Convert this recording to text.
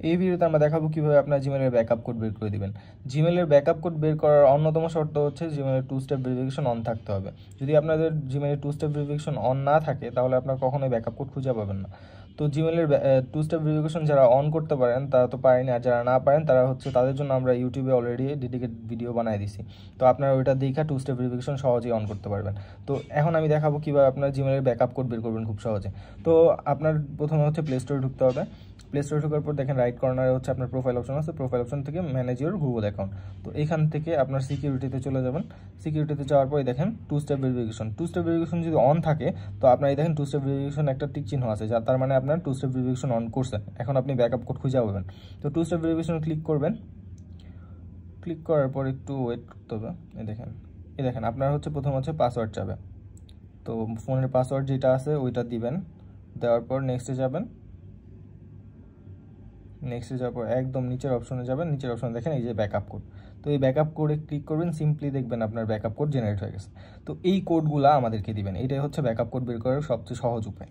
এই ভিডিওতে আমরা দেখাবো কিভাবে আপনার জিমেলের ব্যাকআপ কোড বের করে দিবেন। জিমেলের ব্যাকআপ কোড বের করার অন্যতম শর্ত হচ্ছে জিমেলের 2 স্টেপ ভেরিফিকেশন অন থাকতে হবে। যদি আপনাদের জিমেলের 2 স্টেপ ভেরিফিকেশন অন না থাকে তাহলে আপনারা কখনোই ব্যাকআপ কোড খুঁজে পাবেন না। তো জিমেলের 2 স্টেপ ভেরিফিকেশন যারা অন করতে পারেন তারা তো পারেনি, আর যারা না পারেন তারা হচ্ছে তাদের জন্য আমরা ইউটিউবে অলরেডি ডেডিকেটেড ভিডিও বানিয়ে দিছি। তো আপনারা ওইটা দেখে 2 স্টেপ ভেরিফিকেশন সহজেই অন করতে পারবেন। তো এখন আমি দেখাবো কিভাবে আপনার জিমেলের ব্যাকআপ কোড বের করবেন খুব সহজে। তো আপনার প্রথমে হচ্ছে প্লে স্টোরে ঢুকতে হবে। প্লে স্টোরে ঢোকার পর দেখেন রাইট কর্নারে হচ্ছে আপনার প্রোফাইল অপশন আছে। প্রোফাইল অপশন থেকে ম্যানেজ ইওর গুগল অ্যাকাউন্ট। তো এখান থেকে আপনার সিকিউরিটিতে চলে যাবেন। সিকিউরিটিতে যাওয়ার পরে দেখেন 2 স্টেপ ভেরিফিকেশন। 2 স্টেপ ভেরিফিকেশন যদি অন থাকে তো আপনার এই দেখেন 2 স্টেপ ভেরিফিকেশন একটা টিক চিহ্ন আছে, যা তার মানে আপনার 2 স্টেপ ভেরিফিকেশন অন করছেন। এখন আপনি ব্যাকআপ কোড খুঁজে পাবেন। তো 2 স্টেপ ভেরিফিকেশন ক্লিক করবেন। ক্লিক করার পর একটু ওয়েট করতে হবে। এই দেখেন আপনার হচ্ছে প্রথম হচ্ছে পাসওয়ার্ড চাবে। তো ফোনের পাসওয়ার্ড যেটা আছে ওইটা দিবেন। দেওয়ার পর নেক্সটে যাবেন। নেক্সটে যাওয়ার পর একদম নিচের অপশনে যাবেন। নিচের অপশনে দেখেন এই যে ব্যাকআপ কোড। তো এই ব্যাকআপ কোডে ক্লিক করবেন, সিম্পলি দেখবেন আপনার ব্যাকআপ কোড জেনারেট হয়ে গেছে। তো এই কোডগুলা আমাদেরকে দিবেন। এটাই হচ্ছে ব্যাকআপ কোড বের করার সবচেয়ে সহজ উপায়।